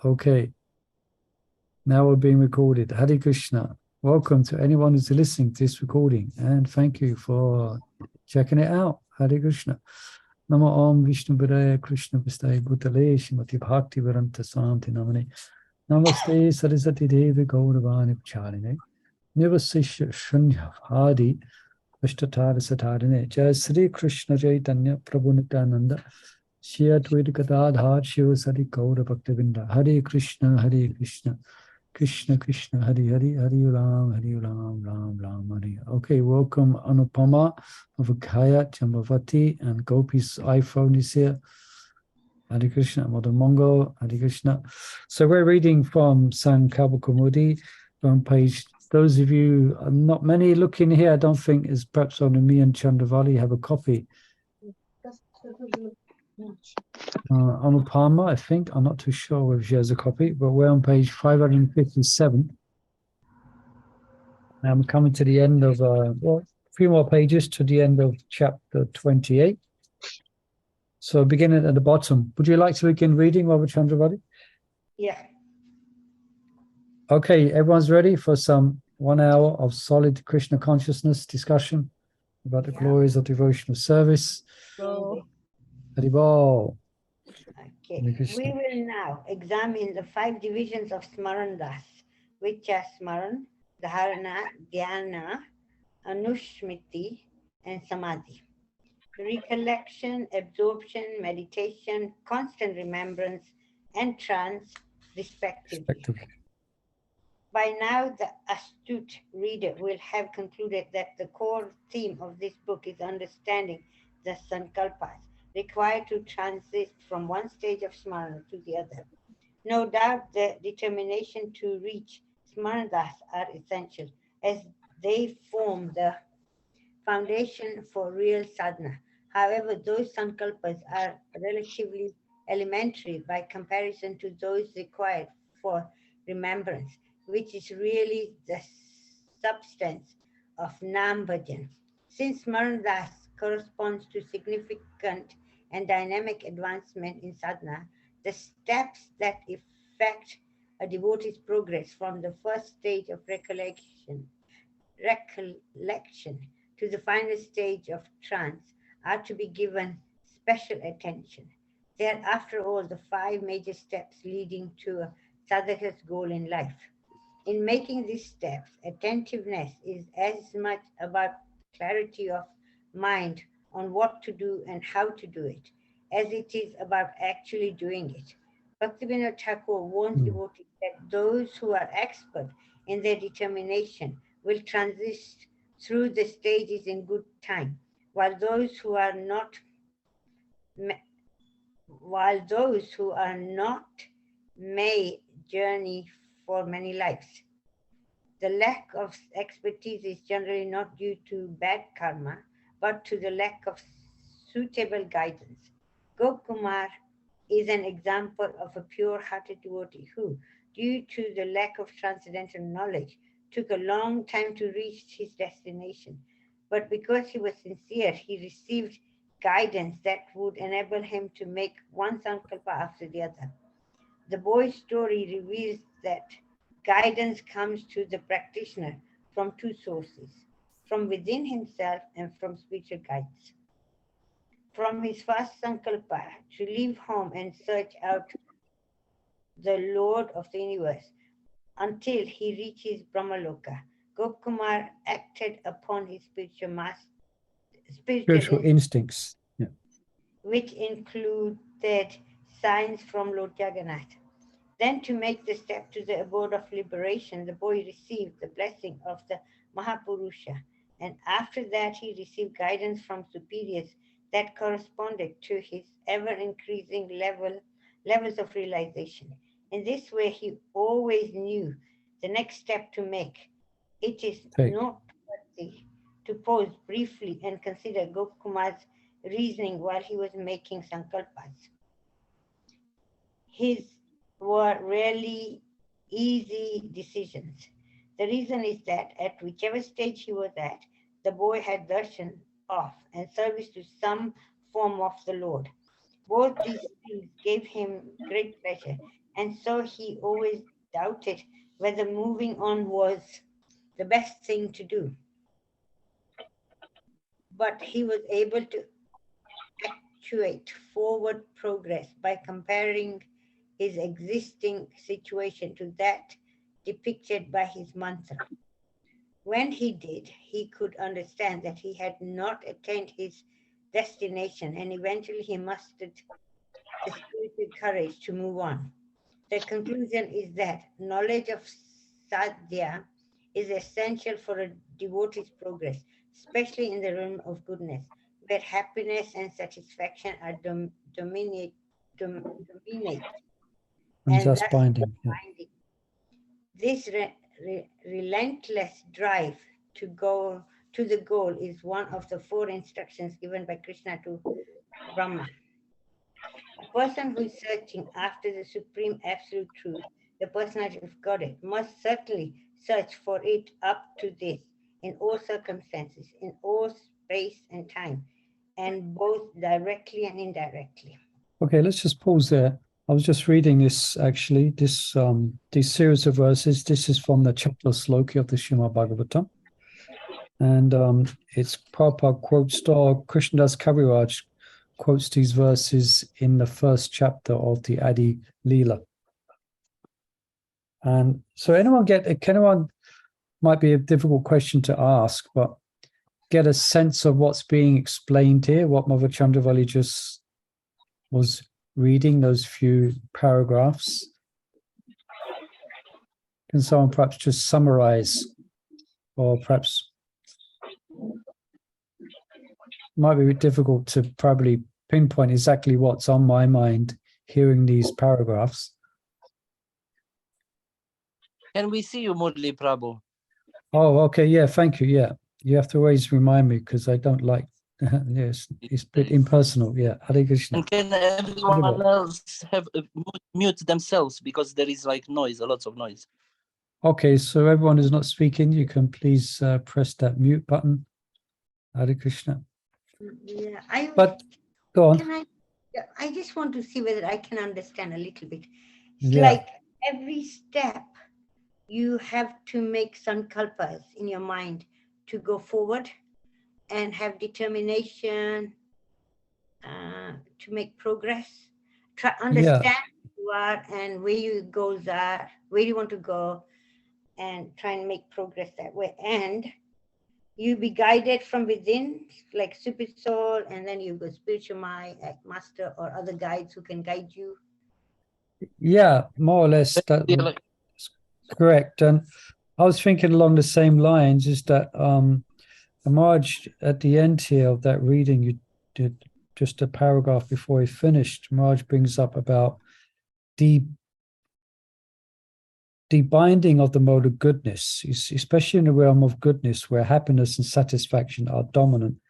Okay. Now we're being recorded. Hare Krishna. Welcome to anyone who's listening to this recording, and thank you for checking it out. Hare Krishna. Namo Om Vishnu Padaya Krishna Vistaya Bhutale Shrimati Bhakti Vedanta Santi Namane Namaste Saraswati Devi Gauravani Pacharine Nivasisha Shunyavadi Vishtatara Satarine Jai Sri Krishna Chaitanya Prabhu Nityananda Shri Advaita Gadadhar Shiva Sari Gaura Bhaktivinda. Hare Krishna Krishna Krishna Hari Hari Ram Ram Ram Hari. Okay, welcome Anupama, Avakaya, Jambavati, and Gopi's iPhone is here. Hare Krishna, Mother Mongo, Hare Krishna. So we're reading from Sankalpa Kaumudi on page. Those of you, not many looking here, I don't think, is perhaps only me and Chandravali have a copy. Anupama, I think, I'm not too sure whether she has a copy, but we're on page 557. And we're coming to the end of, a few more pages to the end of chapter 28. So beginning at the bottom. Would you like to begin reading, Robert Chandravali? Yeah. Okay, everyone's ready for some 1 hour of solid Krishna consciousness discussion about the glories of devotional service. Haribol. Okay. We will now examine the 5 divisions of smarana, which are smaran, dharana, dhyana, anusmrti, and samadhi. Recollection, absorption, meditation, constant remembrance, and trance, respectively. By now, the astute reader will have concluded that the core theme of this book is understanding the sankalpas required to transit from one stage of smarana to the other. No doubt the determination to reach smaranas are essential, as they form the foundation for real sadhana. However, those sankalpas are relatively elementary by comparison to those required for remembrance, which is really the substance of Nam Bhajan. Since Smarana corresponds to significant and dynamic advancement in sadhana, the steps that effect a devotee's progress from the first stage of recollection to the final stage of trance are to be given special attention. They are, after all, the 5 major steps leading to a sadhaka's goal in life. In making these steps, attentiveness is as much about clarity of mind on what to do and how to do it, as it is about actually doing it. Bhaktivinoda Thakur warns devotees that those who are expert in their determination will transit through the stages in good time, while those who are not may journey for many lives. The lack of expertise is generally not due to bad karma, but to the lack of suitable guidance. Gopkumar is an example of a pure-hearted devotee who, due to the lack of transcendental knowledge, took a long time to reach his destination. But because he was sincere, he received guidance that would enable him to make one sankalpa after the other. The boy's story reveals that guidance comes to the practitioner from 2 sources, from within himself and from spiritual guides. From his first sankalpa to leave home and search out the Lord of the universe until he reaches Brahmaloka, Gopkumar acted upon his spiritual instincts, which included signs from Lord Jagannath. Then, to make the step to the abode of liberation, the boy received the blessing of the Mahapurusha, and after that he received guidance from superiors that corresponded to his ever-increasing levels of realization. In this way, he always knew the next step to make. It is noteworthy to pause briefly and consider Gopkumar's reasoning while he was making sankalpas. His were really easy decisions. The reason is that at whichever stage he was at, the boy had darshan of and service to some form of the Lord. Both these things gave him great pleasure. And so he always doubted whether moving on was the best thing to do. But he was able to actuate forward progress by comparing his existing situation to that depicted by his mantra. When he did, he could understand that he had not attained his destination, and eventually he mustered the spiritual courage to move on. The conclusion is that knowledge of sadhya is essential for a devotee's progress, especially in the realm of goodness, where happiness and satisfaction are dominate, And and thus thus binding. Yeah. binding. This relentless drive to go to the goal is one of the 4 instructions given by Krishna to Brahma. A person who is searching after the supreme absolute truth, the personality of Godhead, must certainly search for it up to this, in all circumstances, in all space and time, and both directly and indirectly. Okay, let's just pause there. I was just reading this actually, this series of verses. This is from the chapter Sloki of the Srimad Bhagavatam. And it's Prabhupada quotes, Krishnadas Kaviraj quotes these verses in the first chapter of the Adi Leela. And so anyone might be a difficult question to ask, but get a sense of what's being explained here, what Mother Chandravali just was reading, those few paragraphs. Can someone perhaps just summarize, or perhaps might be a bit difficult to probably pinpoint exactly what's on my mind hearing these paragraphs. Can we see you, Murli Prabhu? Oh, okay, yeah, thank you. Yeah, you have to always remind me because I don't like. Yes, it's a bit impersonal. Yeah, Hare Krishna. And can everyone else have mute themselves because there is like noise, a lot of noise. Okay, so everyone who's not speaking, you can please press that mute button. Hare Krishna. Yeah, But go on. I just want to see whether I can understand a little bit. It's Yeah. like every step you have to make sankalpas in your mind to go forward and have determination to make progress. Try understand who you are and where your goals are, where you want to go, and try and make progress that way. And you be guided from within, like Super Soul, and then you go spiritual master or other guides who can guide you. Yeah, more or less that's correct. And I was thinking along the same lines is that Marge, at the end here of that reading you did, just a paragraph before he finished, Marge brings up about the binding of the mode of goodness, especially in the realm of goodness where happiness and satisfaction are dominant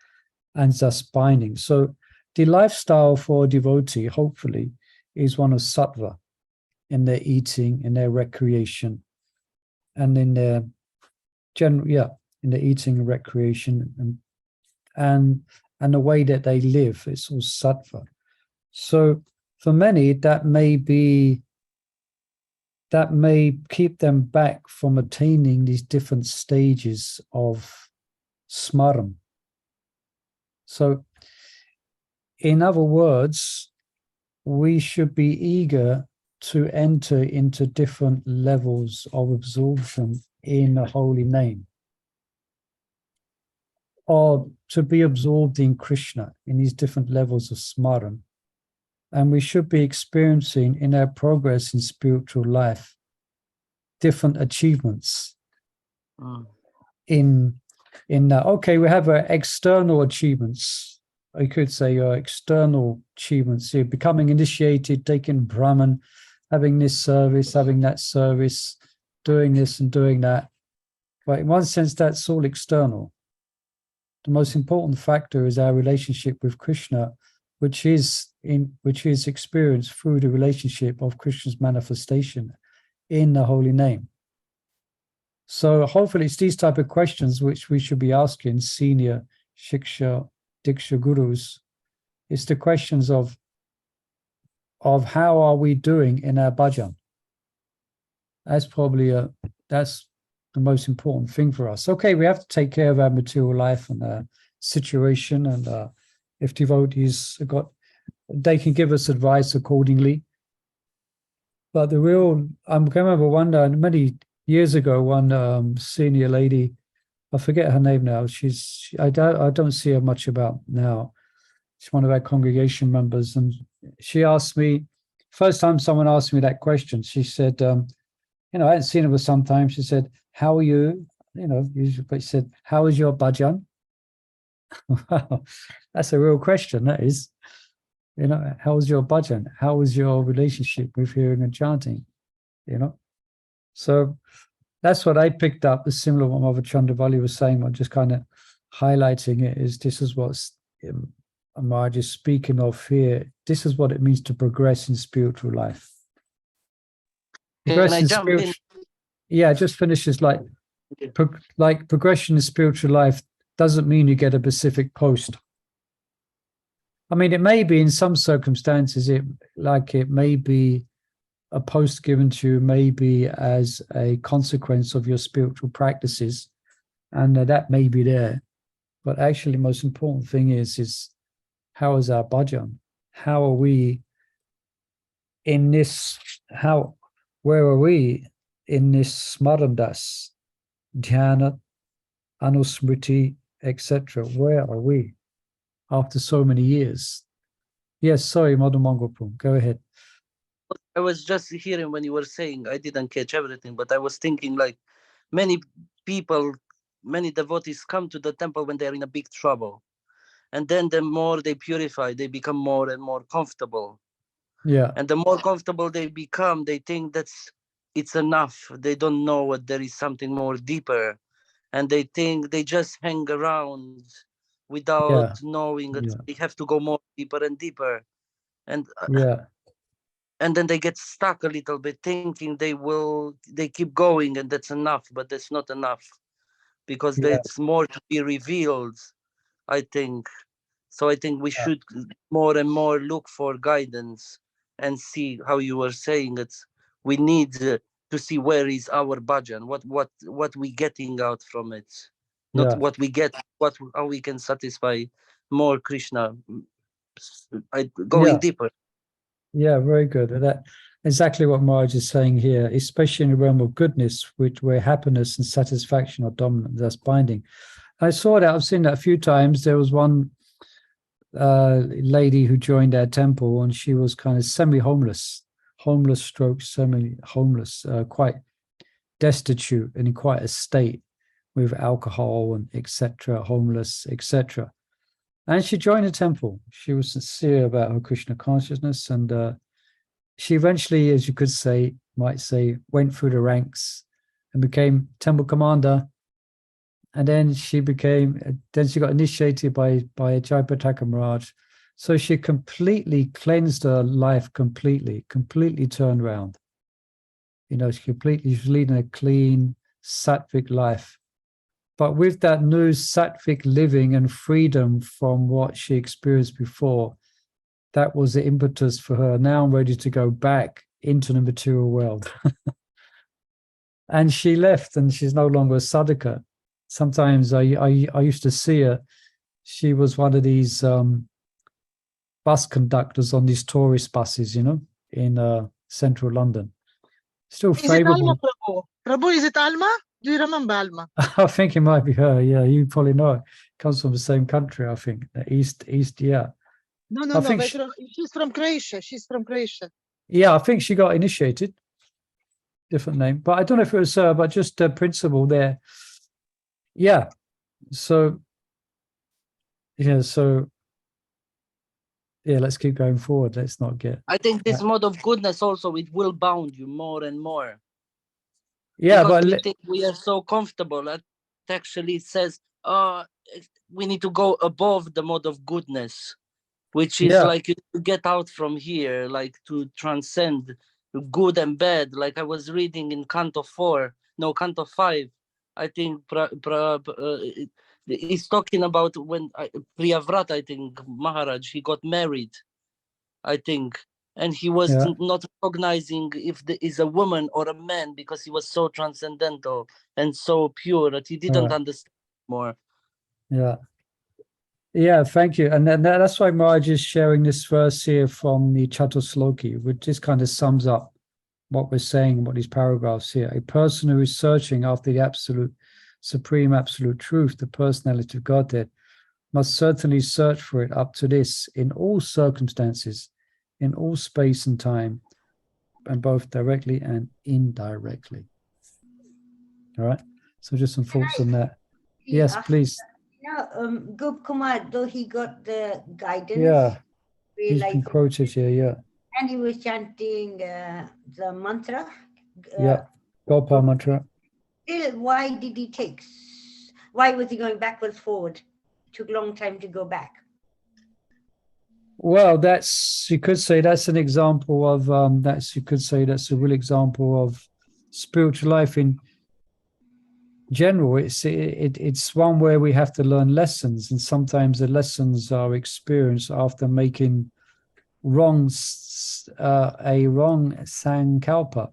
and thus binding. So the lifestyle for a devotee, hopefully, is one of sattva in their eating, in their recreation, and in their in their eating and recreation, and the way that they live. It's all sattva. So for many, that may keep them back from attaining these different stages of smarana. So in other words, we should be eager to enter into different levels of absorption in the holy name, or to be absorbed in Krishna in these different levels of smarana. And we should be experiencing in our progress in spiritual life different achievements in that. Okay, we have our external achievements. I could say your external achievements here, becoming initiated, taking Brahman, having this service, having that service, doing this and doing that. But in one sense, that's all external. The most important factor is our relationship with Krishna, which is experienced through the relationship of Krishna's manifestation in the holy name. So hopefully it's these type of questions which we should be asking senior Shiksha, Diksha gurus. It's the questions of of how are we doing in our bhajan. That's probably that's the most important thing for us. Okay, we have to take care of our material life and situation, and if devotees they can give us advice accordingly. But the real, I remember many years ago, one senior lady, I forget her name now. I don't see her much about now. She's one of our congregation members, and she asked me, first time someone asked me that question, she said, I hadn't seen her for some time. She said, "How are you?" But she said, "How is your bhajan?" Wow, that's a real question. That is, how was your bhajan? How was your relationship with hearing and chanting? So that's what I picked up. The similar what Mother Chandravali was saying, but just kind of highlighting it is this is what Maharaj is speaking of here. This is what it means to progress in spiritual life. Can I jump in? Yeah, just finishes like progression in spiritual life doesn't mean you get a specific post. I mean, it may be in some circumstances, it may be a post given to you, maybe as a consequence of your spiritual practices, and that may be there. But actually, the most important thing is how is our bhajan? How are we in this? Where are we in this smarana, dhyana, anusmrti, etc.? Where are we after so many years? Yes, sorry, Madhu Mangopum, go ahead. I was just hearing when you were saying, I didn't catch everything, but I was thinking like many people, many devotees come to the temple when they're in a big trouble. And then the more they purify, they become more and more comfortable. Yeah. And the more comfortable they become, they think it's enough. They don't know what there is something more deeper. And they think they just hang around without knowing that they have to go more deeper and deeper. And and then they get stuck a little bit thinking they keep going and that's enough, but that's not enough because there's more to be revealed, I think. So I think we should more and more look for guidance and see how you were saying it. We need to see where is our bhajan, what we getting out from it, not what we get, how we can satisfy more Krishna, going deeper. Yeah, very good. That exactly what Maharaj is saying here, especially in the realm of goodness, where happiness and satisfaction are dominant, that's binding. I saw that, I've seen that a few times. There was one lady who joined our temple, and she was kind of semi-homeless, stroke semi-homeless, quite destitute and in quite a state with alcohol and etc., homeless, etc. And she joined the temple. She was sincere about her Krishna consciousness, and she eventually, as you might say, went through the ranks and became temple commander. And then she got initiated by Jayapataka Maharaj. So she completely cleansed her life, completely turned around. She's leading a clean, sattvic life. But with that new sattvic living and freedom from what she experienced before, that was the impetus for her. Now I'm ready to go back into the material world. And she left, and she's no longer a sadhaka. Sometimes I used to see her. She was one of these bus conductors on these tourist buses, in central London. Still favorable. Is it Alma, Prabhu? Prabhu, is it Alma? Do you remember Alma? I think it might be her. Yeah, you probably know it. Comes from the same country, I think. The East. Yeah. No. She's from Croatia. She's from Croatia. Yeah, I think she got initiated. Different name, but I don't know if it was her, but just the principle there. Yeah. So let's keep going forward. Let's not get. I think this mode of goodness also, it will bound you more and more. Yeah, because but we are so comfortable. It actually says, we need to go above the mode of goodness, which is like to get out from here, like to transcend good and bad. Like I was reading in Canto 5. I think he's talking about when Priyavrata, I think Maharaj, he got married. I think and he was not recognizing if there is a woman or a man, because he was so transcendental and so pure that he didn't understand more. Yeah, thank you. And then that's why Maharaj is sharing this verse here from the Chatusloki, which just kind of sums up what we're saying in what these paragraphs here. A person who is searching after the absolute, supreme absolute truth, the personality of Godhead, must certainly search for it up to this in all circumstances, in all space and time, and both directly and indirectly. All right. So just some thoughts on that. Yes, please. Gop Kumar, though he got the guidance. He's been quoted here, And he was chanting the mantra. Gopal mantra. Still, why did he take? Why was he going backwards, forward? It took a long time to go back. Well, you could say that's an example of that's a real example of spiritual life in general. It's one where we have to learn lessons, and sometimes the lessons are experienced after making a wrong sankalpa,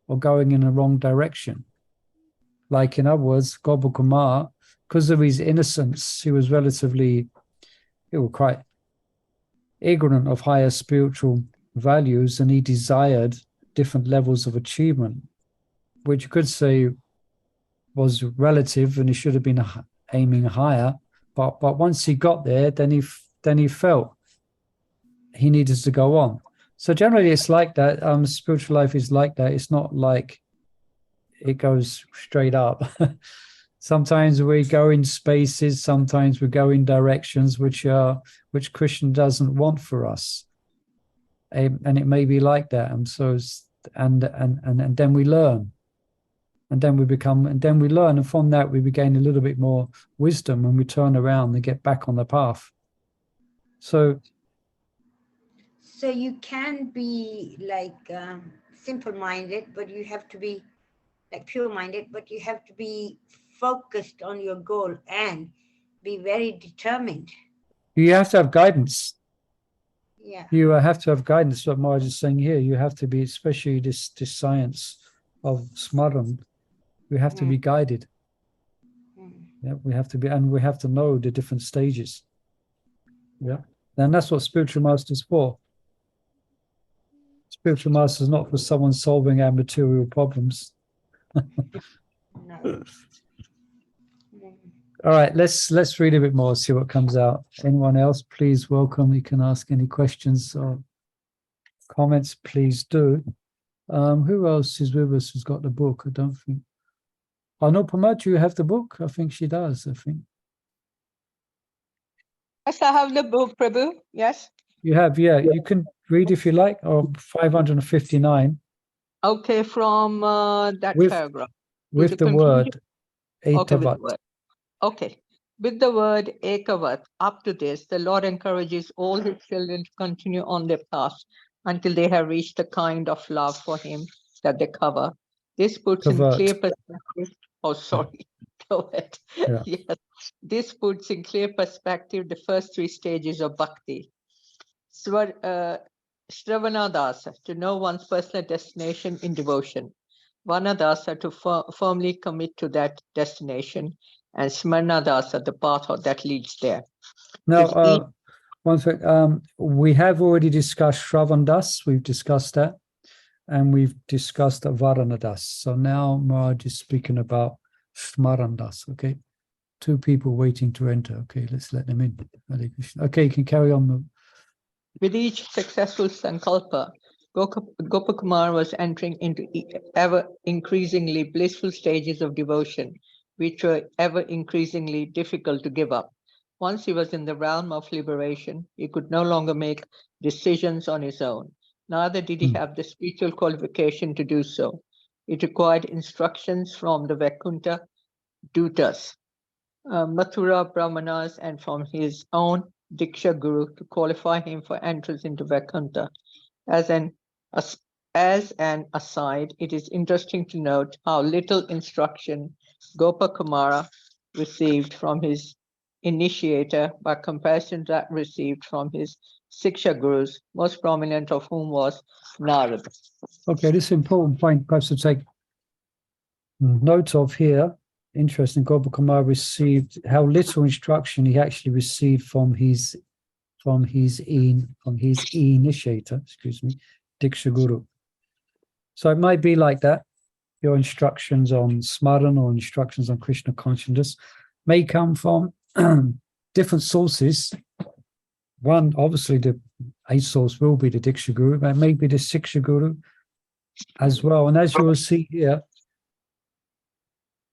or going in a wrong direction. Like, in other words, Gopakumar, because of his innocence, he was quite ignorant of higher spiritual values, and he desired different levels of achievement, which you could say was relative, and he should have been aiming higher. But once he got there, then he felt he needed to go on. So generally, it's like that. Spiritual life is like that. It's not like it goes straight up. Sometimes we go in spaces, sometimes we go in directions which Krishna doesn't want for us, and it may be like that. And so, and then we learn, and then we learn, and from that we gain a little bit more wisdom, and we turn around and get back on the path. So you can be like simple-minded, but you have to be like pure-minded, but you have to be focused on your goal and be very determined. You have to have guidance. Yeah. You have to have guidance. What Maharaj is saying here, you have to be, especially this science of smarana, we have to be guided. Yeah, we have to be, and we have to know the different stages. Yeah, and that's what spiritual master is for. Spiritual master is not for someone solving our material problems. No. All right, let's read a bit more, see what comes out. Anyone else, please welcome. You can ask any questions or comments, please do. Who else is with us who's got the book? I don't think. Oh, no, Pama, do you have the book? I think she does, I think. Yes, I have the book, Prabhu. Yes. You have, yeah. You can read if you like, or 559. Okay, from that paragraph. With the word ekavat. Okay. With the word ekavat, up to this, the Lord encourages all his children to continue on their path until they have reached the kind of love for him that they cover. This puts in clear perspective. Oh, sorry. Go ahead. Yeah. Yes. This puts in clear perspective the first three stages of bhakti. Shravana dasa, to know one's personal destination in devotion. Vanadasa, to firmly commit to that destination. And smarana dasa, the path that leads there. Now, one thing, we have already discussed Shravan Das, we've discussed that, and we've discussed Varana Das. So now Maharaj is speaking about Smaran Das, okay? Two people waiting to enter. Okay, let's let them in. Okay, you can carry on. With each successful Sankalpa, Gopakumar was entering into ever increasingly blissful stages of devotion, which were ever increasingly difficult to give up. Once he was in the realm of liberation, he could no longer make decisions on his own. Neither did he have the spiritual qualification to do so. It required instructions from the Vaikuntha Dutas, Mathura Brahmanas, and from his own Diksha Guru to qualify him for entrance into Vaikuntha. As an aside, it is interesting to note how little instruction Gopakumara received from his initiator by comparison to that received from his Siksha gurus, most prominent of whom was Narad. Okay, this is an important point perhaps to take note of here. Interesting, Gopakumar received how little instruction he actually received from his initiator, excuse me, Diksha Guru. So it might be like that. Your instructions on smarana or instructions on Krishna consciousness may come from different sources. One, obviously, a source will be the Diksha Guru, but maybe the Siksha Guru as well. And as you will see here,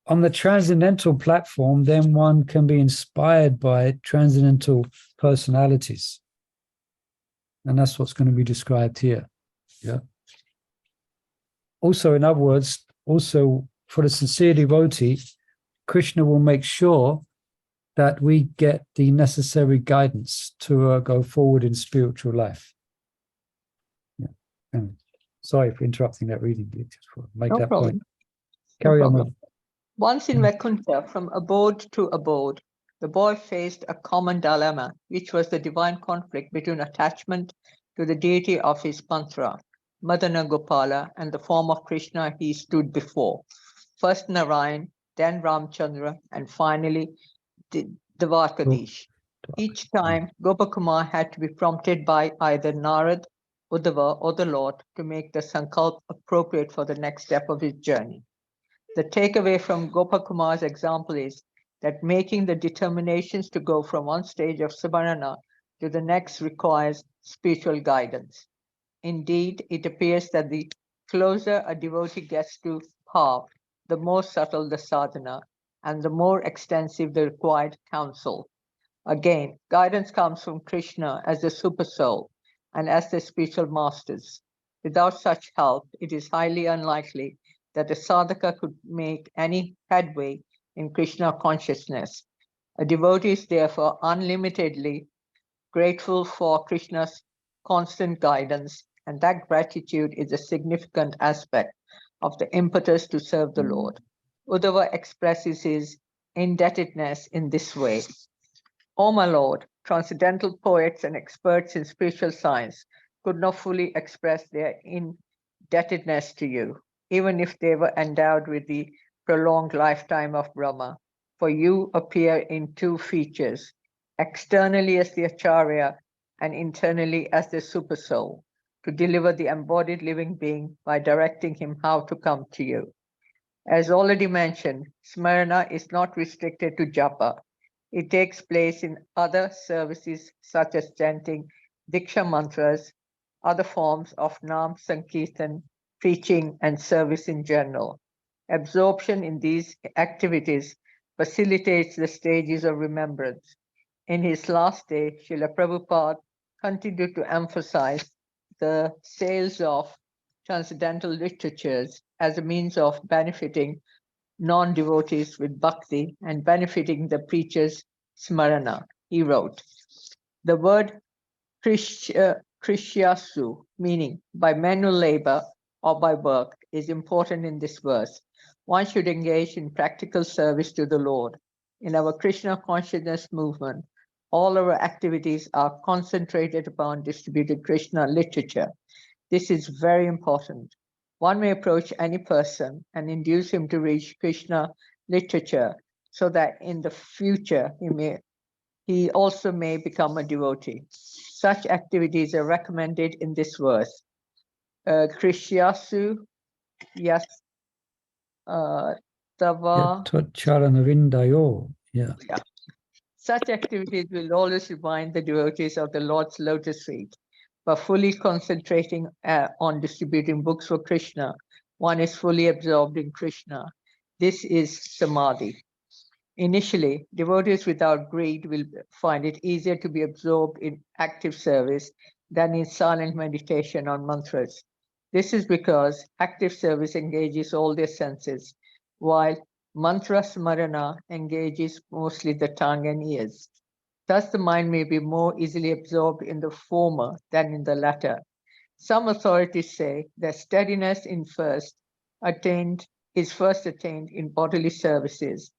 on the transcendental platform, then one can be inspired by transcendental personalities. And that's what's going to be described here. Yeah. Also, in other words, also for the sincere devotee, Krishna will make sure that we get the necessary guidance to go forward in spiritual life. Yeah. And sorry for interrupting that reading. Just make that point. Carry on. Once in Vaikuntha, from abode to abode, the boy faced a common dilemma, which was the divine conflict between attachment to the deity of his pantra, Madana Gopala, and the form of Krishna he stood before. First Narayan, then Ramchandra, and finally Dvarkadish. Each time, Gopakumar had to be prompted by either Narad, Uddhava, or the Lord to make the Sankalpa appropriate for the next step of his journey. The takeaway from Gopakumar's example is that making the determinations to go from one stage of smarana to the next requires spiritual guidance. Indeed, it appears that the closer a devotee gets to Bhav, the more subtle the sadhana and the more extensive the required counsel. Again, guidance comes from Krishna as the supersoul and as the spiritual masters. Without such help, it is highly unlikely that a sadhaka could make any headway in Krishna consciousness. A devotee is therefore unlimitedly grateful for Krishna's constant guidance, and that gratitude is a significant aspect of the impetus to serve the Lord. Uddhava expresses his indebtedness in this way. O my Lord, transcendental poets and experts in spiritual science could not fully express their indebtedness to you, even if they were endowed with the prolonged lifetime of Brahma. For you appear in two features, externally as the Acharya and internally as the Supersoul, to deliver the embodied living being by directing him how to come to you. As already mentioned, smarana is not restricted to japa. It takes place in other services such as chanting Diksha mantras, other forms of Nam Sankirtan, preaching, and service in general. Absorption in these activities facilitates the stages of remembrance. In his last day, Srila Prabhupada continued to emphasize the sales of transcendental literatures as a means of benefiting non-devotees with bhakti and benefiting the preacher's smarana. He wrote, the word Krishyasu, meaning by manual labor or by work, is important in this verse. One should engage in practical service to the Lord. In our Krishna consciousness movement, all our activities are concentrated upon distributed Krishna literature. This is very important. One may approach any person and induce him to read Krishna literature so that in the future he also may become a devotee. Such activities are recommended in this verse. Krishyasu yas tava. Yeah. Such activities will always remind the devotees of the Lord's lotus feet. By fully concentrating on distributing books for Krishna, one is fully absorbed in Krishna. This is samadhi. Initially, devotees without greed will find it easier to be absorbed in active service than in silent meditation on mantras. This is because active service engages all their senses, while mantra smarana engages mostly the tongue and ears. Thus, the mind may be more easily absorbed in the former than in the latter. Some authorities say that steadiness is first attained in bodily services,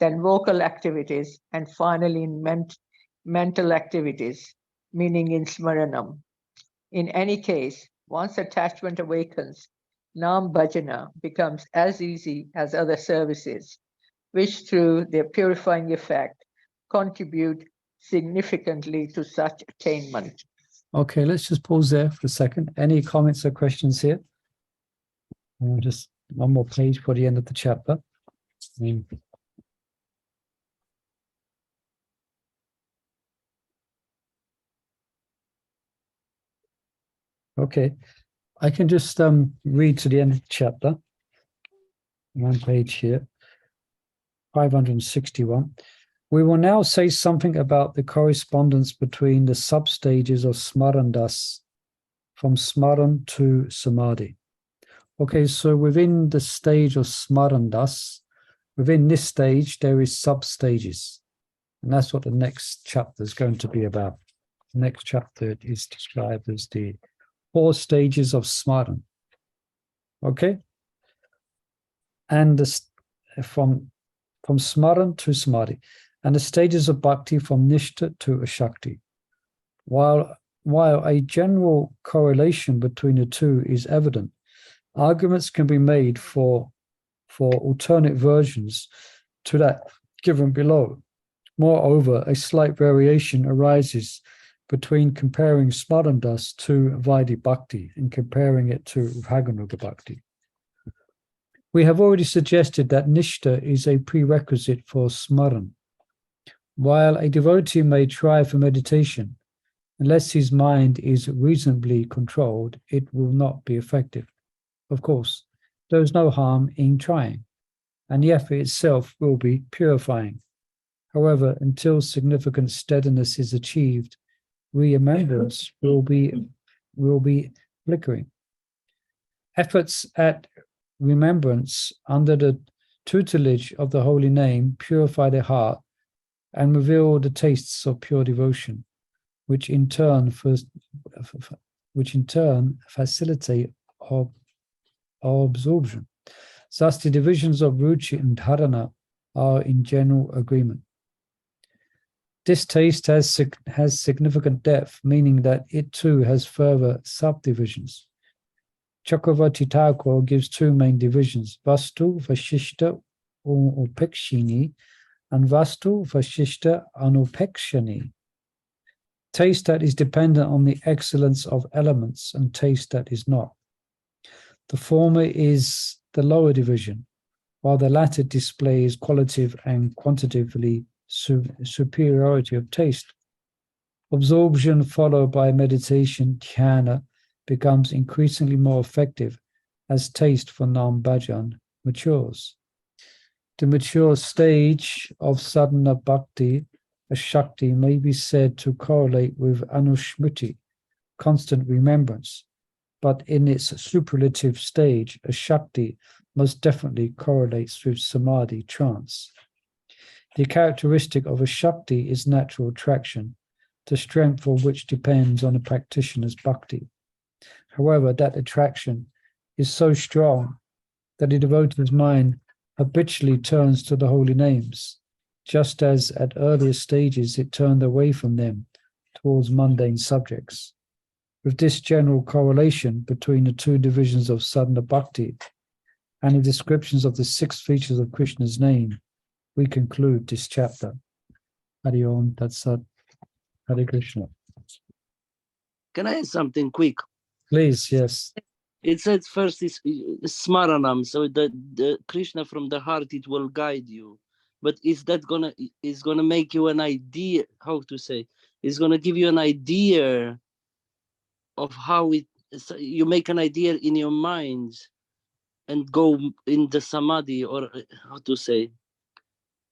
then vocal activities, and finally in mental activities. meaning in smaranam. In any case, once attachment awakens, nam bhajana becomes as easy as other services, which through their purifying effect contribute significantly to such attainment. Okay, let's just pause there for a second. Any comments or questions here? Just one more page for the end of the chapter. Okay, I can just read to the end of the chapter. One page here, 561. We will now say something about the correspondence between the substages of smarandas from smaran to samadhi. Okay, so within the stage of smarandas, within this stage, there is substages. And that's what the next chapter is going to be about. The next chapter is described as the 4 stages of smaran. Okay? And from smaran to samadhi. And the stages of bhakti from nishta to ashakti. While a general correlation between the two is evident, arguments can be made for alternate versions to that given below. Moreover, a slight variation arises between comparing smarandas to vaidhi bhakti and comparing it to raganuga bhakti. We have already suggested that nishta is a prerequisite for smaran. While a devotee may try for meditation, unless his mind is reasonably controlled, it will not be effective. Of course, there is no harm in trying, and the effort itself will be purifying. However, until significant steadiness is achieved, remembrance will be flickering. Efforts at remembrance under the tutelage of the holy name purify the heart and reveal the tastes of pure devotion, which in turn facilitate our absorption. Thus, the divisions of ruchi and dharana are in general agreement. This taste has significant depth, meaning that it too has further subdivisions. Chakravarti Thakur gives 2 main divisions, Vastu Vashishta Upekshini and Vastu Vashishta Anupekshani. Taste that is dependent on the excellence of elements and taste that is not. The former is the lower division, while the latter displays qualitative and quantitatively superiority of taste. Absorption followed by meditation, dhyana, becomes increasingly more effective as taste for nam-bhajan matures. The mature stage of sadhana bhakti, a shakti, may be said to correlate with anusmrti, constant remembrance, but in its superlative stage, a shakti most definitely correlates with samadhi, trance. The characteristic of a shakti is natural attraction, the strength of which depends on the practitioner's bhakti. However, that attraction is so strong that the devotee's mind habitually turns to the holy names, just as at earlier stages it turned away from them towards mundane subjects. With this general correlation between the 2 divisions of sadhana bhakti and the descriptions of the 6 features of Krishna's name, we conclude this chapter. Hari Om Tat Sat. Hare Krishna. Can I add something quick? Please, yes. It says first is smaranam, so the Krishna from the heart, it will guide you. But is gonna make you an idea, how to say, it's gonna give you an idea of how you make an idea in your mind and go in the samadhi, or how to say,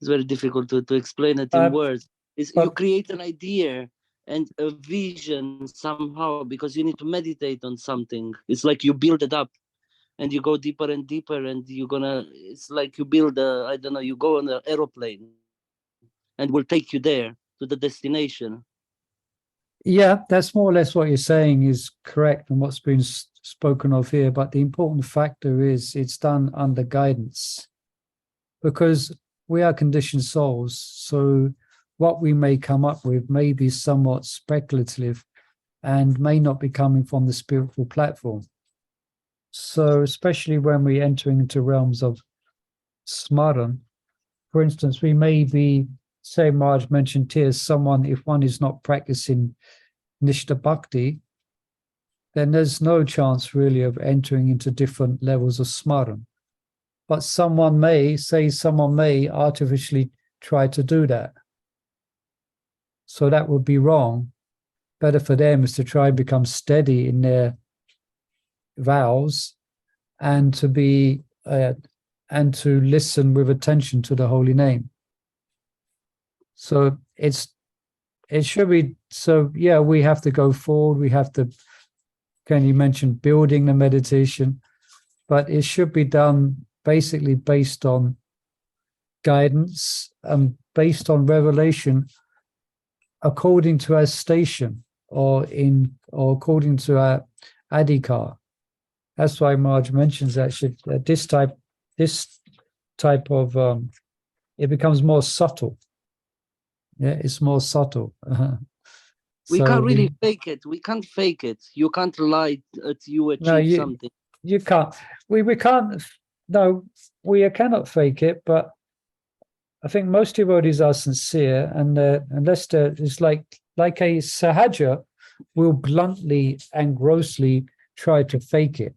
it's very difficult to explain it in words. You create an idea and a vision somehow, because you need to meditate on something. It's like you build it up and you go deeper and deeper, and it's like you build you go on an aeroplane and will take you there to the destination. Yeah, that's more or less what you're saying is correct and what's been spoken of here. But the important factor is it's done under guidance, because we are conditioned souls. So what we may come up with may be somewhat speculative and may not be coming from the spiritual platform. So especially when we're entering into realms of smarana, for instance, we may be, say Maharaj mentioned here, someone, if one is not practicing Nishta Bhakti, then there's no chance really of entering into different levels of smarana. But someone may artificially try to do that. So that would be wrong. Better for them is to try and become steady in their vows and to be and to listen with attention to the holy name. So it should be, so yeah, we have to go forward. We have to, can you mention building the meditation, but it should be done basically based on guidance and based on revelation according to our station or according to our adhikar. That's why Maharaj mentions that this type of it becomes more subtle. Yeah, it's more subtle. We can't really fake it. We can't fake it. You can't lie that you achieve something. You can't. We can't. No, we cannot fake it. But I think most devotees are sincere, and unless it's like a sahaja will bluntly and grossly try to fake it,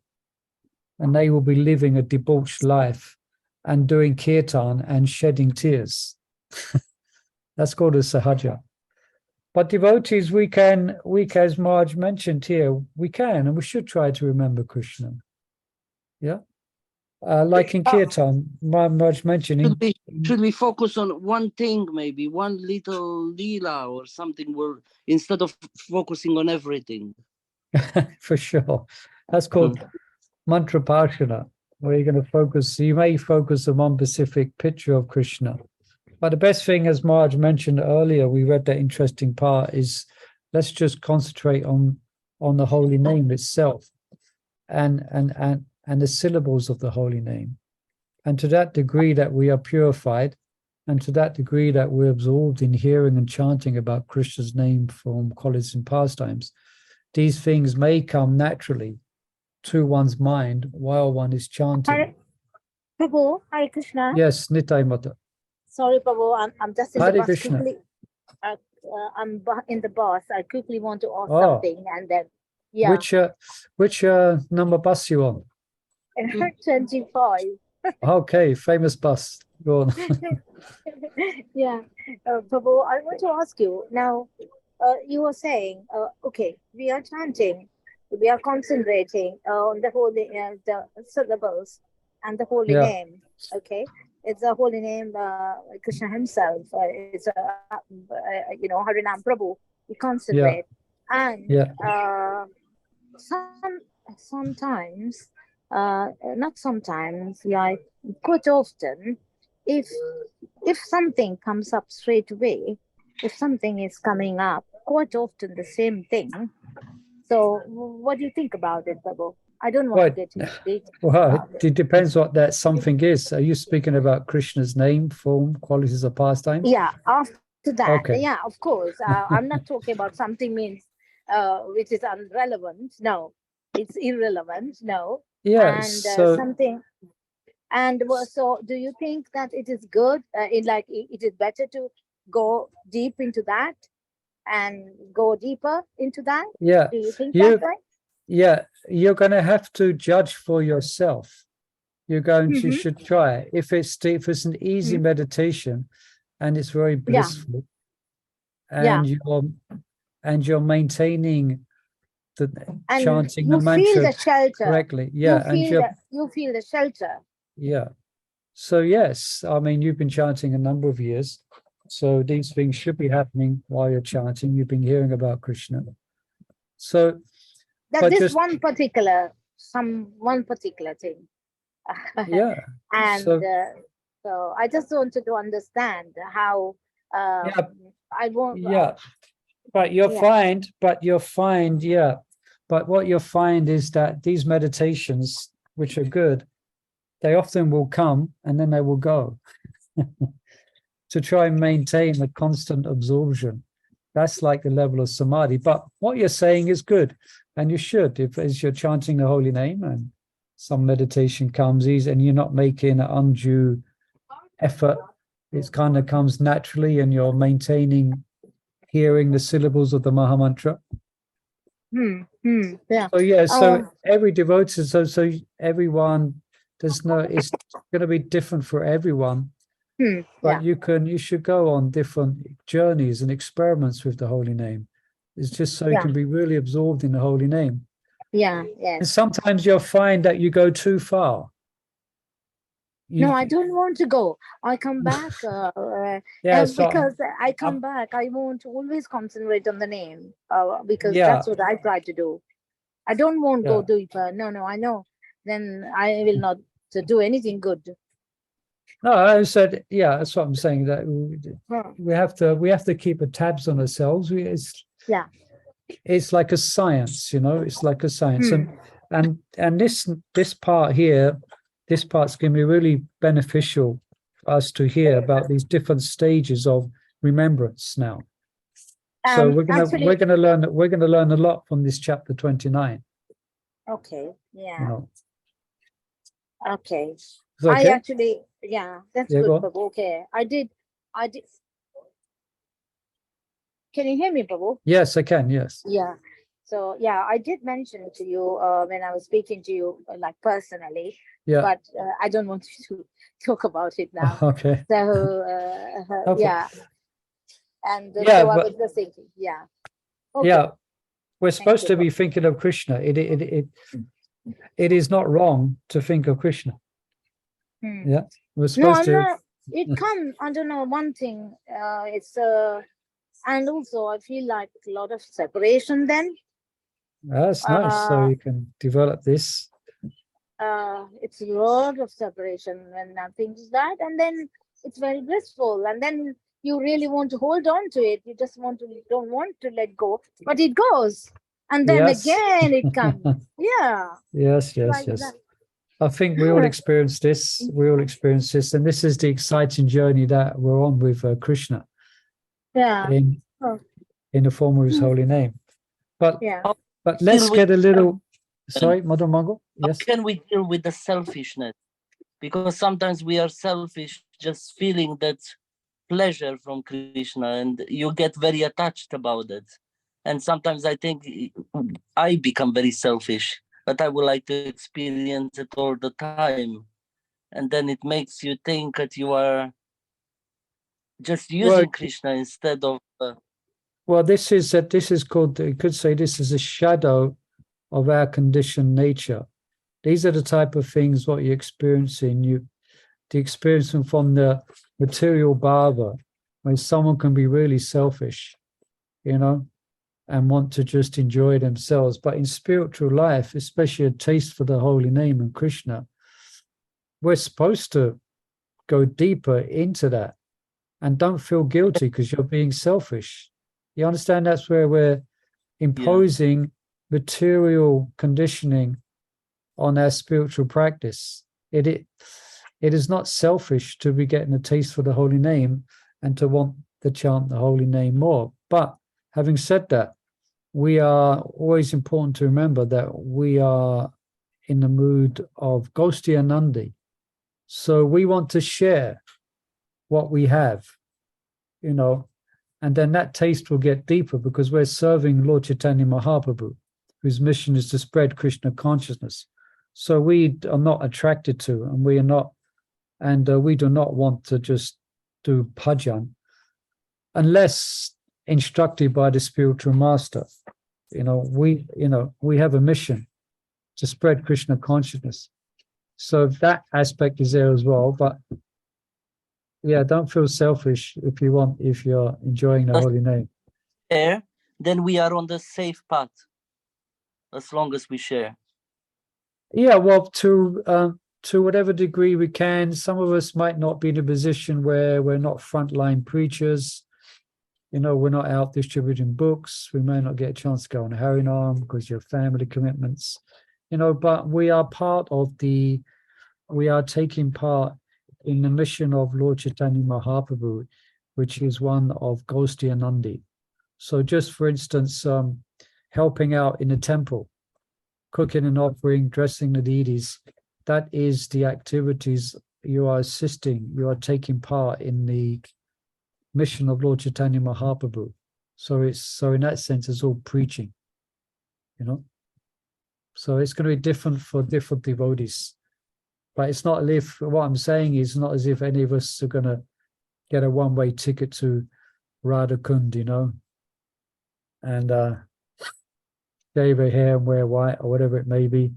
and they will be living a debauched life and doing kirtan and shedding tears. That's called a sahaja. But devotees, we can, as Maharaj mentioned here, we can and we should try to remember Krishna. Yeah. Like in kirtan, Maharaj mentioned. Should we focus on one thing, maybe one little lila or something, where instead of focusing on everything? For sure. That's called mantra parshana, where you're going to focus. You may focus on one specific picture of Krishna. But the best thing, as Maharaj mentioned earlier, we read that interesting part, is let's just concentrate on the holy name itself and the syllables of the holy name. And to that degree that we are purified, and to that degree that we're absorbed in hearing and chanting about Krishna's name from qualities and pastimes, these things may come naturally to one's mind while one is chanting. Prabhu, Hare Krishna. Yes, Nitai Mata. Sorry, Prabhu, I'm just in Hare the bus Krishna. quickly. I'm in the bus. I quickly want to ask something, and then, yeah. Which number bus you on? 25. Okay, famous bus. Go on. Yeah, Prabhu, I want to ask you now. You were saying, okay, we are chanting, we are concentrating on the holy, the syllables and the holy name. Okay, it's a holy name. Krishna himself. It's Harinam Prabhu. We concentrate, and sometimes, not sometimes, like quite often, if something comes up straight away, if something is coming up, quite often the same thing. So what do you think about it, Prabhu? I don't want to get into detail. Well, it depends what that something is. Are you speaking about Krishna's name, form, qualities, or pastimes? Yeah, after that, okay. Yeah, of course. I'm not talking about something means which is irrelevant. No, it's irrelevant. No. Yeah. And so something. And so, do you think that it is good? It is better to go deep into that and go deeper into that? Yeah. Do you think that way? Yeah, you're going to have to judge for yourself. You're going to, you should try it. If it's an easy meditation and it's very blissful, and you're maintaining the and chanting you the mantra feel the shelter correctly. Yeah, you feel the shelter. Yeah. So yes, I mean, you've been chanting a number of years, so these things should be happening while you're chanting. You've been hearing about Krishna. So that this one particular thing. Yeah. And so I just wanted to understand how I won't. But you'll find, but what you'll find is that these meditations, which are good, they often will come and then they will go. to try and maintain a constant absorption. That's like the level of samadhi. But what you're saying is good, and you should, if as you're chanting the holy name and some meditation comes easy and you're not making an undue effort, it kind of comes naturally and you're maintaining hearing the syllables of the Maha Mantra. Yeah. So yeah, so every devotee, so everyone does know it's going to be different for everyone. But you should go on different journeys and experiments with the holy name. It's just so you can be really absorbed in the holy name. Yeah, And yes. sometimes you'll find that you go too far. No, I don't want to go. I come back because I come back. I want to always concentrate on the name because that's what I try to do. I don't want to go deeper. No, I know. Then I will not do anything good. No, I said, that's what I'm saying. That we have to keep a tabs on ourselves. It's like a science, It's like a science, and this part here, this part's going to be really beneficial for us to hear about these different stages of remembrance now. So we're gonna learn a lot from this chapter 29. Okay. Yeah. Okay. Okay. I actually, that's good, Prabhu. Okay. I did. Can you hear me, Prabhu? Yes, I can. Yes. Yeah. So I did mention to you when I was speaking to you, like personally. Yeah. But I don't want to talk about it now. Okay. So and so I was just thinking, Okay. Yeah. We're supposed to be thinking of Krishna. It is not wrong to think of Krishna. Yeah, we're supposed to. It comes. I don't know. One thing. It's and also I feel like a lot of separation. Then. That's nice. So you can develop this. It's a lot of separation when I think that, and then it's very blissful, and then you really want to hold on to it. You just don't want to let go, but it goes. And then again it comes. Yeah. Yes. I think we all experience this. And this is the exciting journey that we're on with Krishna. Yeah. In the form of his holy name. But let's get a little. Sorry, Madam Mango. Yes. How can we deal with the selfishness? Because sometimes we are selfish, just feeling that pleasure from Krishna, and you get very attached about it. And sometimes I think I become very selfish, but I would like to experience it all the time. And then it makes you think that you are just using Krishna instead of... this is called, you could say this is a shadow of our conditioned nature. These are the type of things what you're experiencing. The experiencing from the material bhava, when someone can be really selfish, and want to just enjoy themselves. But in spiritual life, especially a taste for the holy name and Krishna, we're supposed to go deeper into that and don't feel guilty because you're being selfish. You understand? That's where we're imposing material conditioning on our spiritual practice. It is not selfish to be getting a taste for the holy name and to want to chant the holy name more. But having said that, we are always important to remember that we are in the mood of Gosti Anandi. So we want to share what we have, and then that taste will get deeper because we're serving Lord Chaitanya Mahaprabhu, whose mission is to spread Krishna consciousness. So we are not attracted to, and we do not want to just do bhajan unless instructed by the spiritual master. We have a mission to spread Krishna consciousness. So that aspect is there as well. But don't feel selfish if you're enjoying the holy name. Then we are on the safe path, as long as we share. Yeah, well, to whatever degree we can. Some of us might not be in a position where we're not frontline preachers. We're not out distributing books. We may not get a chance to go on Harinam because your family commitments. But we are taking part in the mission of Lord Chaitanya Mahaprabhu which is one of Gosti and Nandi. So just for instance, helping out in the temple, cooking and offering, dressing the deities, that is the activities you are assisting, you are taking part in the mission of Lord Chaitanya Mahaprabhu. So in that sense, it's all preaching, you know. So it's going to be different for different devotees. But it's not as if, what I'm saying is not as if any of us are going to get a one-way ticket to Radha Kund, you know, and shave her hair and wear white or whatever it may be,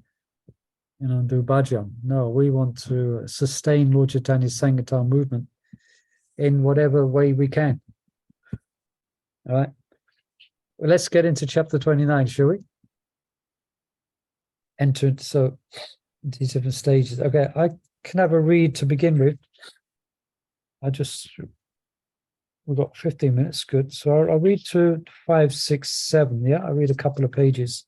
you know, and do bhajan. No, we want to sustain Lord Chaitanya's Sankirtan movement in whatever way we can. All right. Well, let's get into chapter 29, shall we? Entered, so these different stages. Okay, I can have a read to begin with. We've got 15 minutes, good. So I'll read to 5, 6, 7. Yeah, I'll read a couple of pages.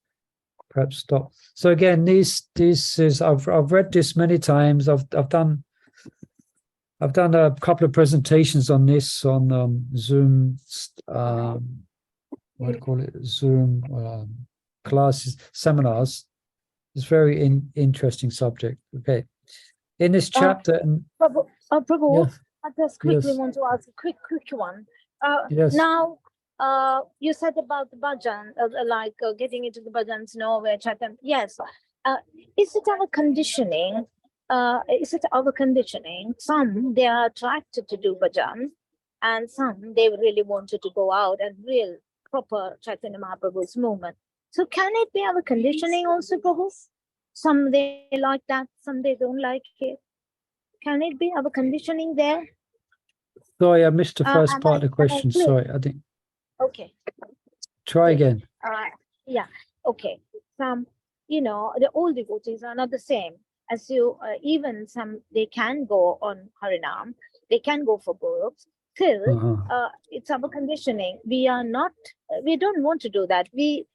Perhaps stop. So again, this is I've read this many times. I've done a couple of presentations on this on Zoom. What do you call it? Zoom classes, seminars. It's very interesting subject. Okay, in this chapter. Prabhu, Yeah. I just quickly want to ask a quick one. Yes. Now, you said about the bhajan, getting into the bhajans, where Chaitanya. Yes. Is it our conditioning? Some they are attracted to do bhajan, and some they really wanted to go out and real proper Chaitanya Mahaprabhu's movement. So can it be our conditioning also, Prabhu? Some they like that, some they don't like it. Can it be our conditioning there? Sorry, I missed the first part of the question. Sorry, I think. Okay. Try again. Yeah. Okay. Some, the old devotees are not the same as you. Even some, they can go on Harinam, they can go for books. Still, it's our conditioning. We are not. We don't want to do that. We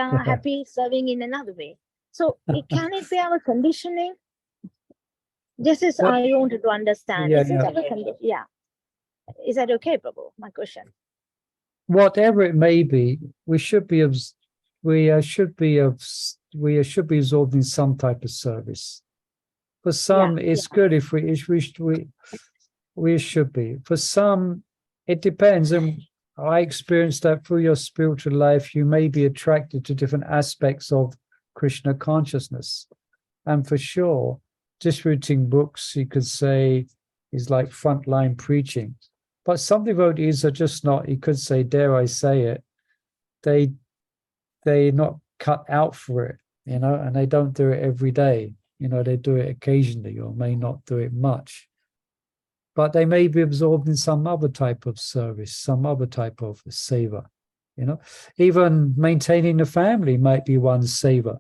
are happy serving in another way. So can it be our conditioning? This is I wanted to understand. Yeah, Is it our conditioning? Yeah. Is that okay, Prabhu? My question. Whatever it may be, we should be absorbed in some type of service. For some, it's good if we should be. For some, it depends. And I experienced that through your spiritual life, you may be attracted to different aspects of Krishna consciousness. And for sure, distributing books, you could say, is like frontline preaching. But some devotees are just not, you could say, dare I say it, they're not cut out for it, and they don't do it every day. They do it occasionally or may not do it much. But they may be absorbed in some other type of service, some other type of seva. Even maintaining the family might be one seva.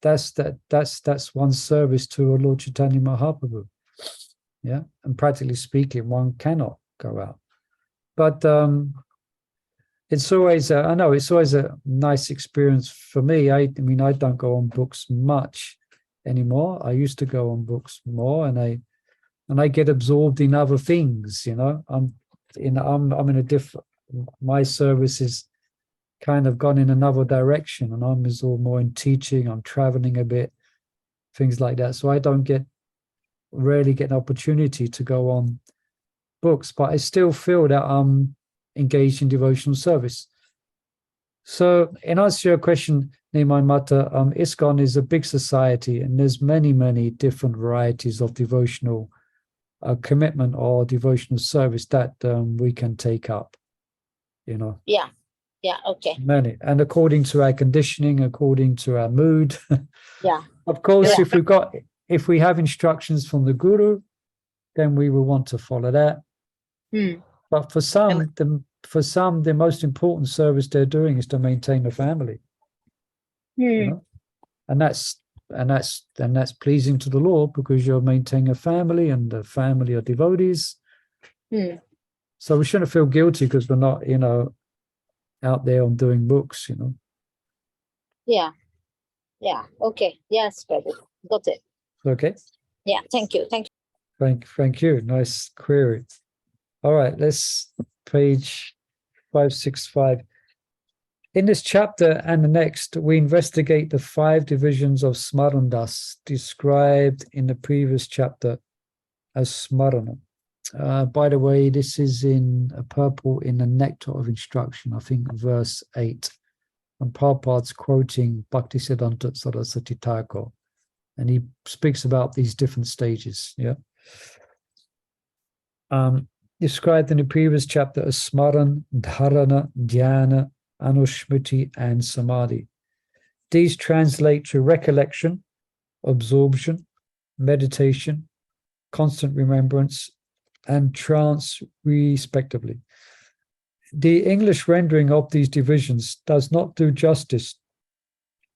That's one service to our Lord Chaitanya Mahaprabhu. Yeah, and practically speaking, one cannot go out. But it's always a nice experience for me. I mean, I don't go on books much anymore. I used to go on books more, and I get absorbed in other things. I'm in a different. My service is kind of gone in another direction, and I'm absorbed more in teaching. I'm traveling a bit, things like that. So I don't rarely get an opportunity to go on books, but I still feel that I'm engaged in devotional service. So in answer to your question, Nimai Mata, ISKCON is a big society, and there's many, many different varieties of devotional commitment or devotional service that we can take up, Yeah, okay. Many. And according to our conditioning, according to our mood. Yeah. Of course, if we have instructions from the Guru, then we will want to follow that. But for some, the most important service they're doing is to maintain the family. And that's pleasing to the Lord, because you're maintaining a family, and the family are devotees. So we shouldn't feel guilty because we're not, out there on doing books. Yeah. Okay. Yes, Prabhu. Got it. Okay. Yeah. Thank you. Thank you. Nice query. All right, let's page 565. In this chapter and the next, we investigate the 5 divisions of smarandas described in the previous chapter as smarana. By the way, this is in purple in the Nectar of Instruction, I think verse 8. And Prabhupada's quoting Bhaktisiddhanta Saraswati Thakur, and he speaks about these different stages. Yeah. Described in the previous chapter as smaran, dharana, dhyana, anusmrti, and samadhi. These translate to recollection, absorption, meditation, constant remembrance, and trance, respectively. The English rendering of these divisions does not do justice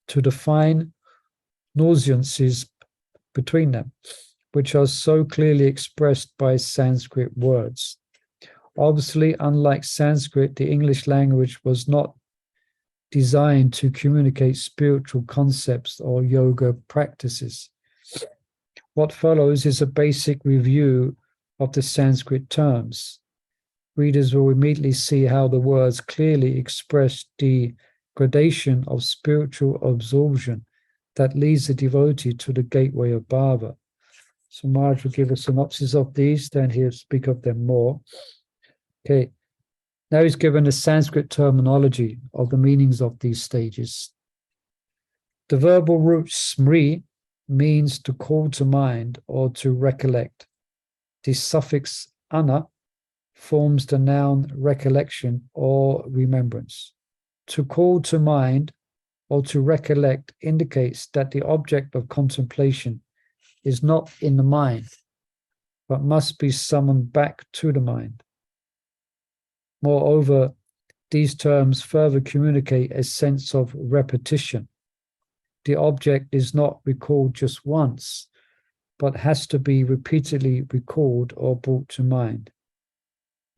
to the fine nuances between them, which are so clearly expressed by Sanskrit words. Obviously, unlike Sanskrit, the English language was not designed to communicate spiritual concepts or yoga practices. What follows is a basic review of the Sanskrit terms. Readers will immediately see how the words clearly express the gradation of spiritual absorption that leads the devotee to the gateway of bhava. So Maharaj will give a synopsis of these, then he'll speak of them more. Okay, now he's given the Sanskrit terminology of the meanings of these stages. The verbal root smri means to call to mind or to recollect. The suffix ana forms the noun recollection or remembrance. To call to mind or to recollect indicates that the object of contemplation is not in the mind, but must be summoned back to the mind. Moreover, these terms further communicate a sense of repetition. The object is not recalled just once, but has to be repeatedly recalled or brought to mind.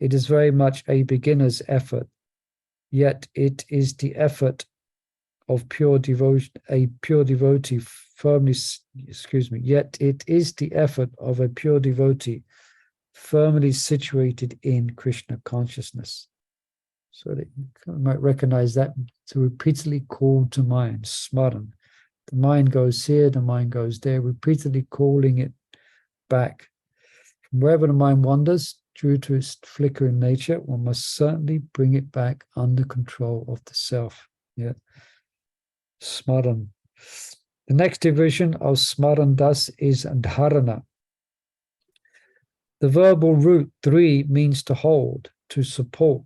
It is very much a beginner's effort, yet it is the effort of pure devotion, a pure devotee firmly, yet it is the effort of a pure devotee firmly situated in Krishna consciousness. So that you might recognize that, to repeatedly call to mind, smaran. The mind goes here, the mind goes there, repeatedly calling it back. From wherever the mind wanders, due to its flickering nature, one must certainly bring it back under control of the self. Yeah. Smaran. The next division of smarandas is dharana. The verbal root 3 means to hold, to support,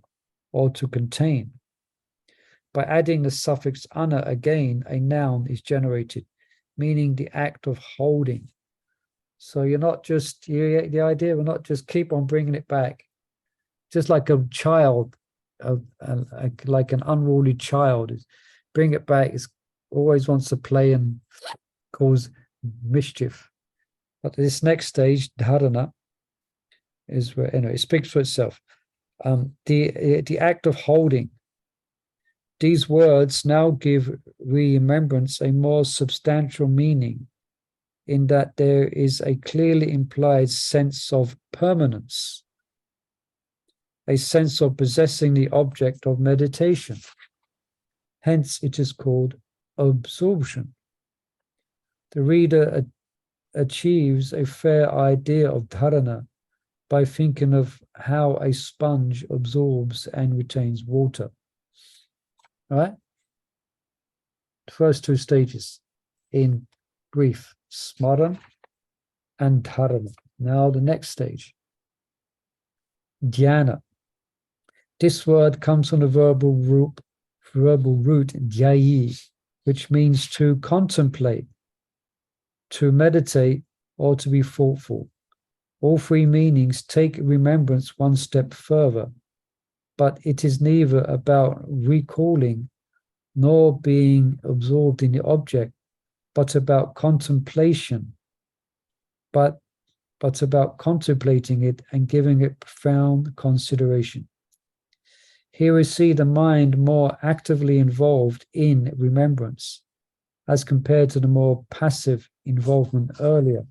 or to contain. By adding the suffix ana again, a noun is generated, meaning the act of holding. So you're not just, the idea will not just keep on bringing it back. Just like a child, like an unruly child, bring it back, it always wants to play and cause mischief. But this next stage, dharana, is where, anyway, it speaks for itself. The act of holding. These words now give remembrance a more substantial meaning, in that there is a clearly implied sense of permanence, a sense of possessing the object of meditation. Hence, it is called absorption. The reader achieves a fair idea of dharana by thinking of how a sponge absorbs and retains water. All right? The first 2 stages in brief, smaran and dharana. Now the next stage, dhyana. This word comes from the verbal root dhyayi, which means to contemplate, to meditate, or to be thoughtful. All 3 meanings take remembrance one step further, but it is neither about recalling nor being absorbed in the object, but about contemplation, but about contemplating it and giving it profound consideration. Here we see the mind more actively involved in remembrance, as compared to the more passive involvement earlier.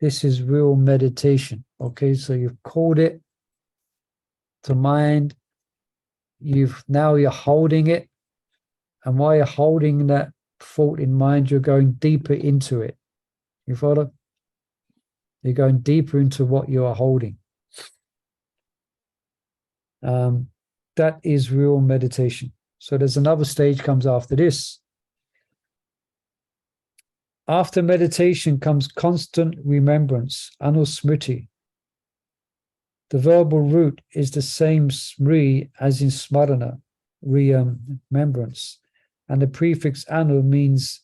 This is real meditation. Okay, so you've called it, to mind. Now you're holding it, and while you're holding that thought in mind, you're going deeper into it. You follow? You're going deeper into what you are holding. That is real meditation. So there's another stage comes after this. After meditation comes constant remembrance, anusmrti. The verbal root is the same smri as in smarana, remembrance. And the prefix anu means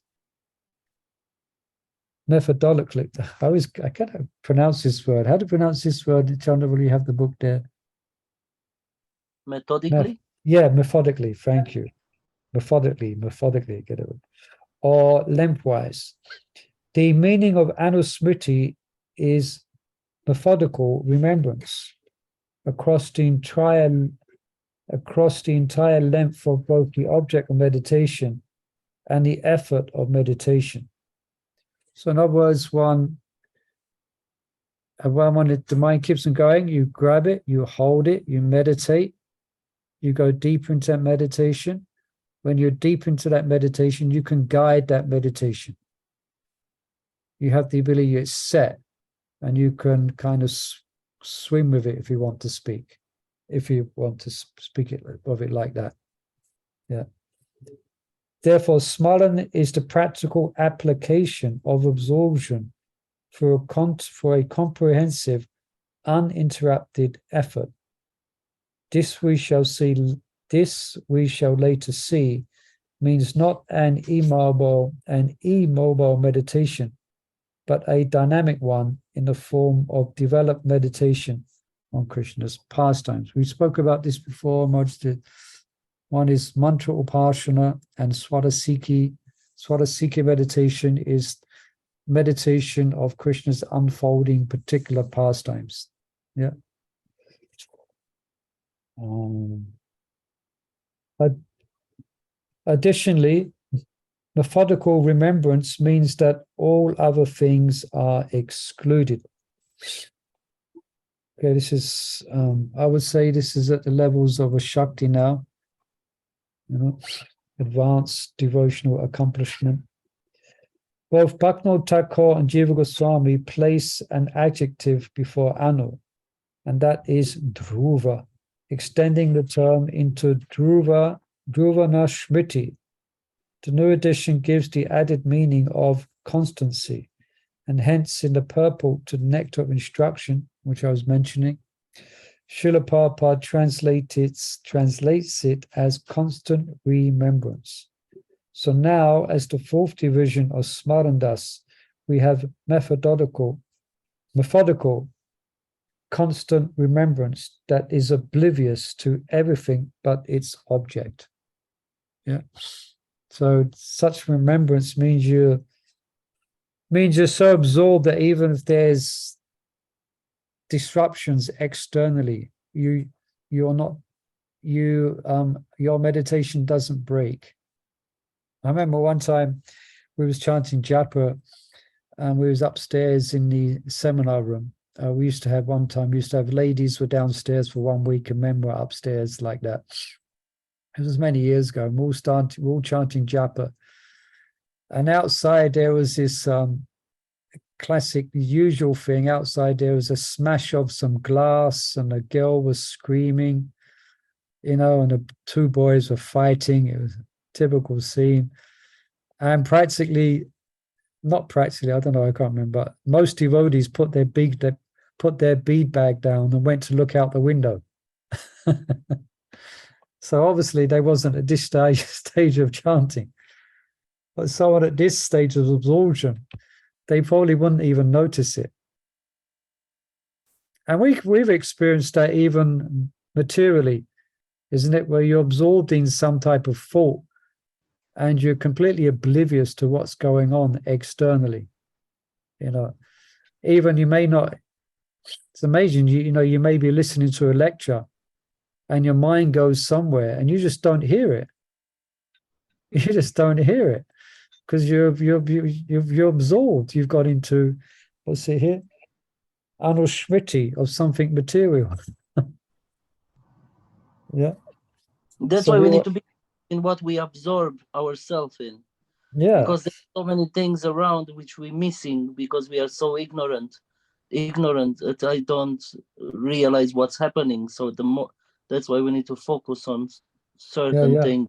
methodically. I cannot pronounce this word. How to pronounce this word? Chandra, will you have the book there? Methodically? Methodically. Thank you. Methodically, get it. Or lengthwise. The meaning of anusmrti is methodical remembrance across the entire length of both the object of meditation and the effort of meditation. So in other words, when the mind keeps on going, you grab it, you hold it, you meditate, you go deeper into that meditation. When you're deep into that meditation, you can guide that meditation. You have the ability, it's set, and you can kind of swim with it if you want to speak. If you want to speak of it like that. Yeah. Therefore, smarana is the practical application of absorption for a comprehensive, uninterrupted effort. This we shall later see means not an immobile meditation, but a dynamic one in the form of developed meditation on Krishna's pastimes. We spoke about this before, Majid. One is mantra upasana and swadasiki. Swadasiki meditation is meditation of Krishna's unfolding particular pastimes. Yeah. Additionally, methodical remembrance means that all other things are excluded. Okay, this is, I would say this is at the levels of a Shakti now, advanced devotional accomplishment. Both Bhaktivinoda Thakur and Jiva Goswami place an adjective before anu, and that is dhruva, extending the term into dharana smriti. The new edition gives the added meaning of constancy, and hence in the purport to the nectar of instruction, which I was mentioning, Srila Prabhupada translates it as constant remembrance. So now, as the fourth division of smarandas, we have methodical, constant remembrance that is oblivious to everything but its object. Yeah. So such remembrance means you're so absorbed that even if there's disruptions externally, your meditation doesn't break. I remember one time we was chanting japa, and we was upstairs in the seminar room. We used to have ladies were downstairs for 1 week and men were upstairs like that. It was many years ago, and we're all chanting japa. And outside there was this classic, usual thing. Outside there was a smash of some glass, and a girl was screaming, and the two boys were fighting. It was a typical scene. And I don't know, I can't remember, but most devotees put their bead bag down and went to look out the window. So obviously they wasn't at this stage of chanting. But someone at this stage of absorption, they probably wouldn't even notice it. And we've experienced that even materially, isn't it? Where you're absorbed in some type of thought and you're completely oblivious to what's going on externally. Even you may not, it's amazing, you may be listening to a lecture and your mind goes somewhere and you just don't hear it. You just don't hear it because you're absorbed. You've got into, what's it here? Anusmrti of something material. Yeah. That's So why we we need to be in what we absorb ourselves in. Yeah. Because there's so many things around which we're missing because we are so ignorant that I don't realize what's happening. So that's why we need to focus on certain things.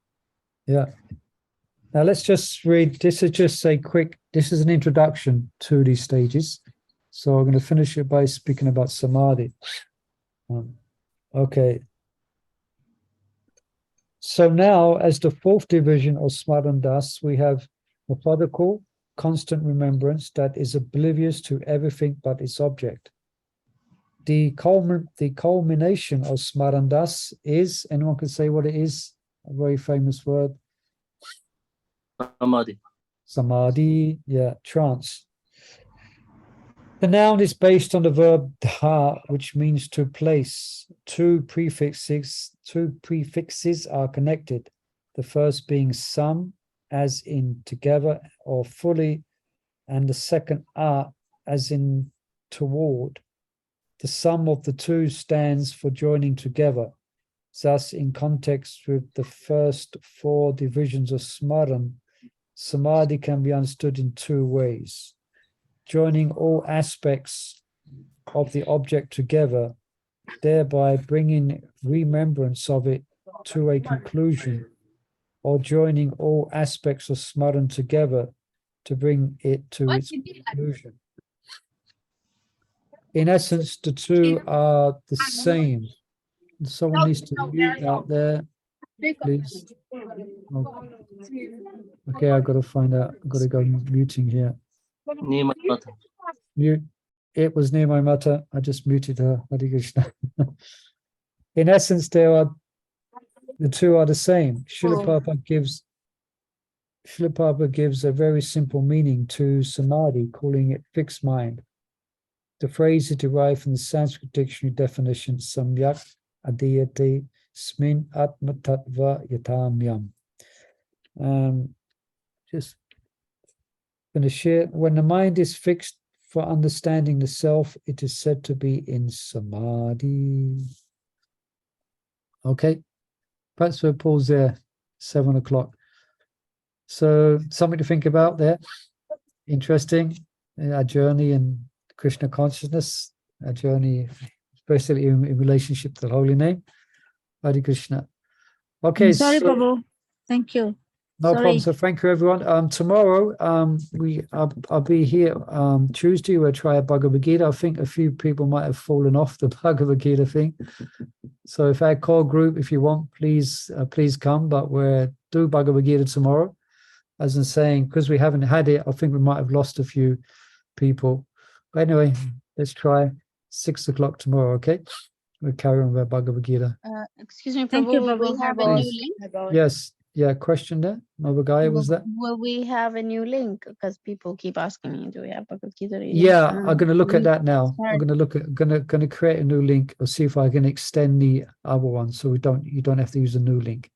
Yeah. Now let's just read. This is just a quick. This is an introduction to these stages. So I'm going to finish it by speaking about samadhi. Okay. So now, as the fourth division of smarana, we have methodical, constant remembrance that is oblivious to everything but its object. The culmination of smarana is, anyone can say what it is? A very famous word. Samadhi. Samadhi, yeah, trance. The noun is based on the verb dha, which means to place. Two prefixes are connected. The first being some, as in together or fully, and the second as in toward. The sum of the two stands for joining together. Thus, in context with the first four divisions of smarana, samadhi can be understood in two ways. Joining all aspects of the object together, thereby bringing remembrance of it to a conclusion, or joining all aspects of smarana together to bring it to its conclusion. In essence, the two are the same. Someone needs to mute out there, please. Okay, I've got to find out. I've got to go muting here. Mute. It was near my mother. I just muted her. Hare Krishna. In essence, the two are the same. Srila Prabhupada gives a very simple meaning to samadhi, calling it fixed mind. The phrase is derived from the Sanskrit dictionary definition samyak adiyate smin atma tattva yatamyam. Just finish it. When the mind is fixed for understanding the self, it is said to be in samadhi. Okay, perhaps we'll pause there, 7 o'clock. So something to think about there. Interesting, our journey in Krishna consciousness, our journey, especially in relationship to the holy name. Hare Krishna. Okay. Sorry, Prabhu. Thank you. No problem. So thank you, everyone. Tomorrow, I'll be here. Tuesday, we'll try a Bhagavad Gita. I think a few people might have fallen off the Bhagavad Gita thing. So if our core group, if you want, please come. But we'll do Bhagavad Gita tomorrow. As I'm saying, because we haven't had it, I think we might have lost a few people. But anyway, let's try 6 o'clock tomorrow. Okay, we'll carry on with our Bhagavad Gita. Excuse me, Thank you, Prabhu, will we have a new link? Yes. Yeah, question there. Navagaya, was that? Will we have a new link? Because people keep asking me, do we have Bhagavad Gita reading? Yeah, I'm going to look at that now. I'm going to look at going to create a new link or see if I can extend the other one so you don't have to use a new link.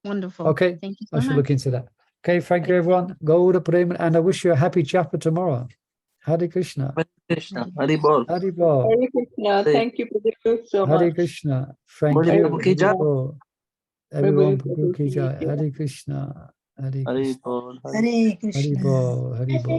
Wonderful. Okay, thank you so I should much. look into that. Okay, thank you, everyone. Gauda Prema, and I wish you a happy japa tomorrow. Hare Krishna. Hare Krishna. Hare Bol. Hare Bol. Hare Krishna. Thank you so much. Hare Krishna. Thank Bol you. Prabhu ki jai. Everyone, Prabhu ki jai. Hare Krishna. Hare Krishna. Hare Bol. Hare Krishna. Hare Bol. Hare Bol.